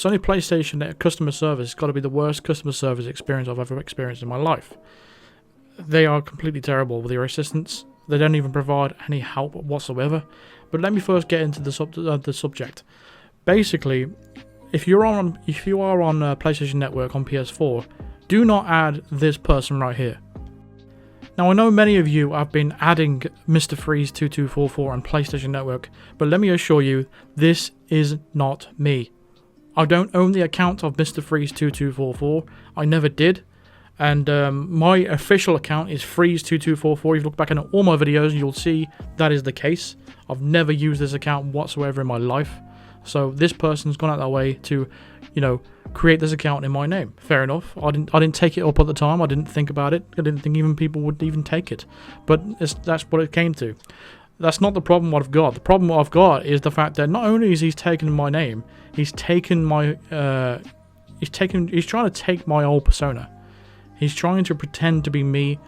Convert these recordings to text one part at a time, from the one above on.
Sony PlayStation customer service has got to be the worst customer service experience I've ever experienced in my life. They are completely terrible with their assistance. They don't even provide any help whatsoever. But let me first get into the subject. Basically, if you are on PlayStation Network on PS4, do not add this person right here. Now, I know many of you have been adding Mr. Freeze 2244 on PlayStation Network, but let me assure you, this is not me. I don't own the account of Mr. Freeze 2244. I never did. And my official account is Freeze2244. If you look back at all my videos, you'll see that is the case. I've never used this account whatsoever in my life. So this person's gone out their way to, create this account in my name. Fair enough. I didn't take it up at the time. I didn't think about it. I didn't think even people would even take it. But that's what it came to. That's not the problem what I've got. The problem what I've got is the fact that not only is he taken my name, he's taken my he's trying to take my old persona. He's trying to pretend to be me,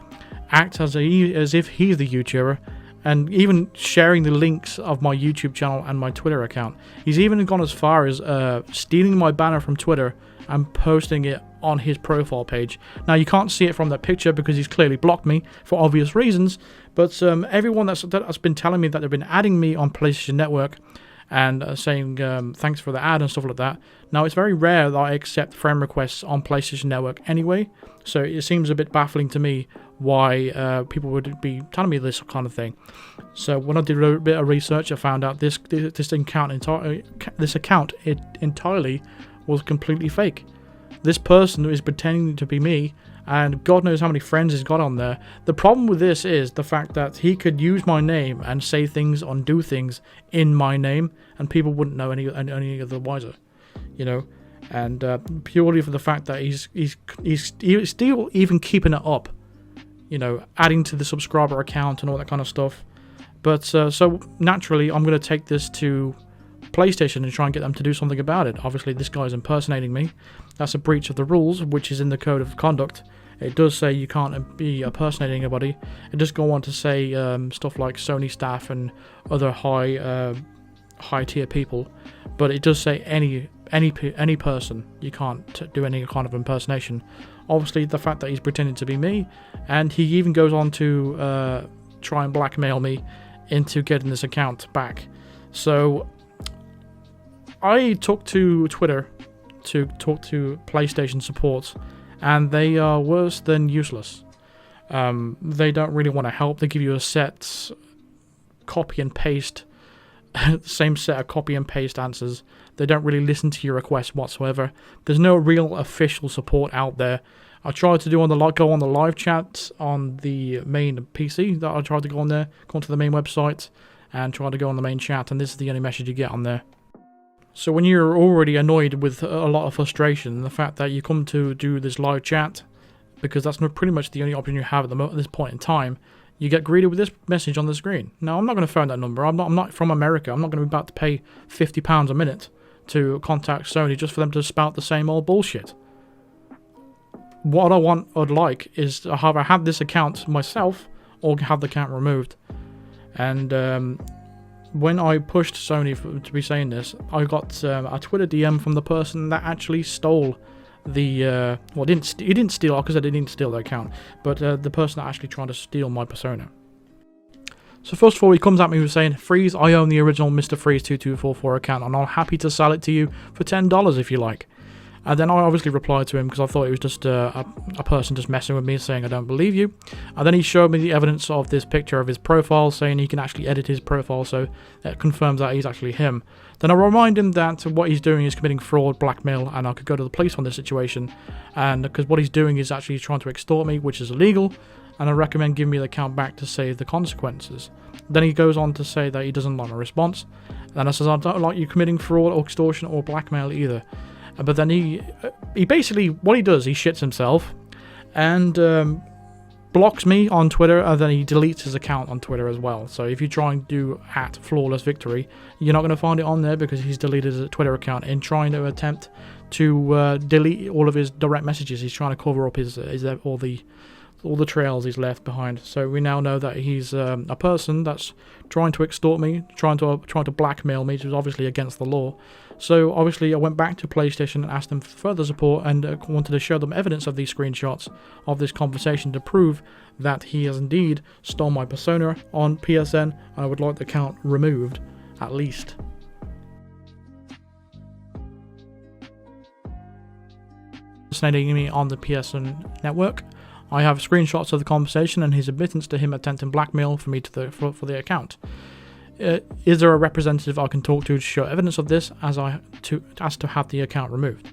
act as if he's the YouTuber, and even sharing the links of my YouTube channel and my Twitter account. He's even gone as far as stealing my banner from Twitter and posting it on his profile page. Now, you can't see it from that picture because he's clearly blocked me for obvious reasons, but everyone that's been telling me that they've been adding me on PlayStation Network and saying thanks for the ad and stuff like that. Now, it's very rare that I accept friend requests on PlayStation Network anyway, so it seems a bit baffling to me why people would be telling me this kind of thing. So when I did a bit of research, I found out this account entirely was completely fake. This person is pretending to be me, and God knows how many friends he's got on there. The problem with this is the fact that he could use my name and say things and do things in my name, and people wouldn't know any of the wiser, and purely for the fact that he's still even keeping it up, adding to the subscriber account and all that kind of stuff. But so naturally, I'm going to take this to PlayStation and try and get them to do something about it. Obviously, this guy's impersonating me. That's a breach of the rules, which is in the code of conduct. It does say you can't be impersonating anybody. It does go on to say stuff like Sony staff and other high tier people, but it does say any person. You can't do any kind of impersonation. Obviously, the fact that he's pretending to be me, and he even goes on to try and blackmail me into getting this account back. So I took to Twitter to talk to PlayStation support, and they are worse than useless. They don't really want to help. They give you a set copy and paste, same set of copy and paste answers. They don't really listen to your requests whatsoever. There's no real official support out there. I tried to go on the live chat on the main PC. That I tried to go on there, go onto the main website, and try to go on the main chat, and this is the only message you get on there. So when you're already annoyed with a lot of frustration, the fact that you come to do this live chat, because that's pretty much the only option you have at this point in time, you get greeted with this message on the screen. Now, I'm not going to phone that number. I'm not from America. I'm not going to be about to pay £50 a minute to contact Sony just for them to spout the same old bullshit. What I'd like is to either have this account myself or have the account removed. And when I pushed Sony to be saying this, I got a Twitter DM from the person that actually stole the he didn't steal, because I didn't steal the account, but the person that actually tried to steal my persona. So first of all, he comes at me with saying, "Freeze, I own the original Mr. Freeze 2244 account, and I'm happy to sell it to you for $10 if you like." And then I obviously replied to him because I thought it was just a person just messing with me, saying I don't believe you. And then he showed me the evidence of this picture of his profile, saying he can actually edit his profile, so that confirms that he's actually him. Then I remind him that what he's doing is committing fraud, blackmail, and I could go to the police on this situation. And because what he's doing is actually trying to extort me, which is illegal, and I recommend giving me the account back to save the consequences. Then he goes on to say that he doesn't like my response. Then I says, I don't like you committing fraud or extortion or blackmail either. But then he basically, what he does, he shits himself and blocks me on Twitter, and then he deletes his account on Twitter as well. So if you try and do @flawlessvictory, you're not going to find it on there because he's deleted his Twitter account in trying to attempt to delete all of his direct messages. He's trying to cover up all the all the trails he's left behind. So we now know that he's a person that's trying to extort me, trying to blackmail me, which is obviously against the law. So obviously I went back to PlayStation and asked them for further support, and wanted to show them evidence of these screenshots of this conversation to prove that he has indeed stole my persona on PSN, and I would like the account removed, at least. Impersonating me on the PSN network. I have screenshots of the conversation and his admittance to him attempting blackmail for me for the account. Is there a representative I can talk to show evidence of this, as to have the account removed?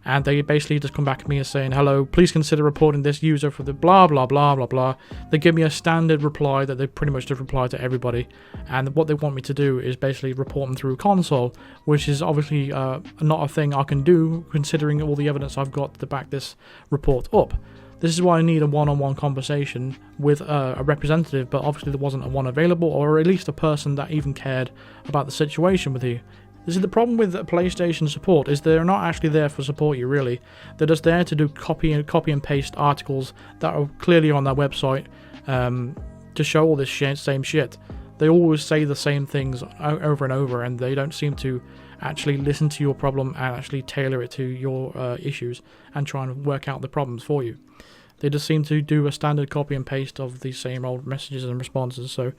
And they basically just come back at me and saying, hello, please consider reporting this user for the blah blah blah blah blah. They give me a standard reply that they pretty much just reply to everybody, and what they want me to do is basically report them through console, which is obviously not a thing I can do considering all the evidence I've got to back this report up. This is why I need a one-on-one conversation with a representative, but obviously there wasn't a one available, or at least a person that even cared about the situation with you. This is the problem with PlayStation support, is they're not actually there for support you, really. They're just there to do copy and paste articles that are clearly on their website to show all this same shit. They always say the same things over and over, and they don't seem to actually listen to your problem and actually tailor it to your issues and try and work out the problems for you. They just seem to do a standard copy and paste of the same old messages and responses, so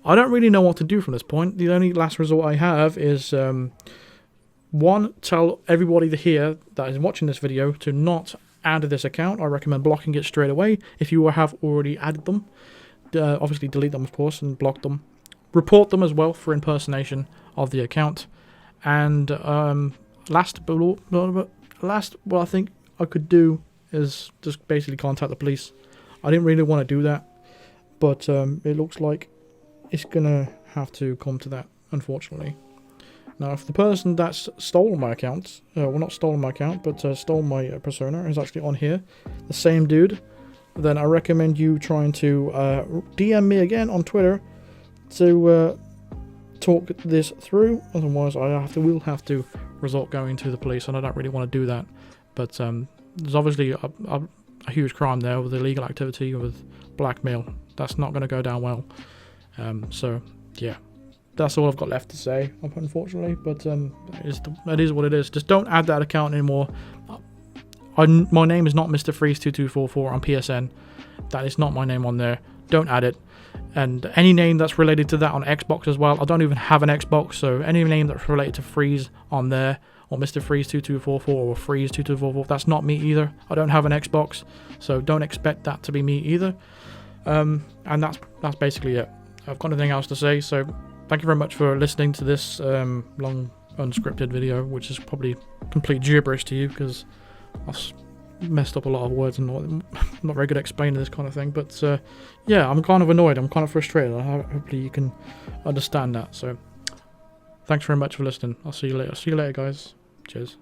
I don't really know what to do from this point. The only last resort I have is, one, tell everybody here that is watching this video to not add this account. I recommend blocking it straight away if you have already added them. Obviously delete them, of course, and block them. Report them as well for impersonation of the account. And last, what I think I could do is just basically contact the police. I didn't really want to do that, but it looks like it's gonna have to come to that, unfortunately. Now, if the person that's stolen my account, well, not stolen my account, but stole my persona, is actually on here, the same dude, then I recommend you trying to DM me again on Twitter to talk this through. Otherwise, will have to resort going to the police, and I don't really want to do that. But there's obviously a huge crime there with illegal activity, with blackmail. That's not going to go down well. So yeah, that's all I've got left to say, unfortunately. But it is what it is. Just don't add that account anymore. My name is not Mr. Freeze2244 on PSN. That is not my name on there. Don't add it. And any name that's related to that on Xbox as well. I don't even have an Xbox, so any name that's related to Freeze on there, or Mr. Freeze2244 or Freeze2244, that's not me either. I don't have an Xbox, so don't expect that to be me either. And that's basically it. I've got nothing else to say, so thank you very much for listening to this long unscripted video, which is probably complete gibberish to you because I've messed up a lot of words and I'm not very good at explaining this kind of thing. But yeah, I'm kind of annoyed, I'm kind of frustrated. Hopefully you can understand that. So thanks very much for listening. I'll see you later. See you later, guys. Cheers.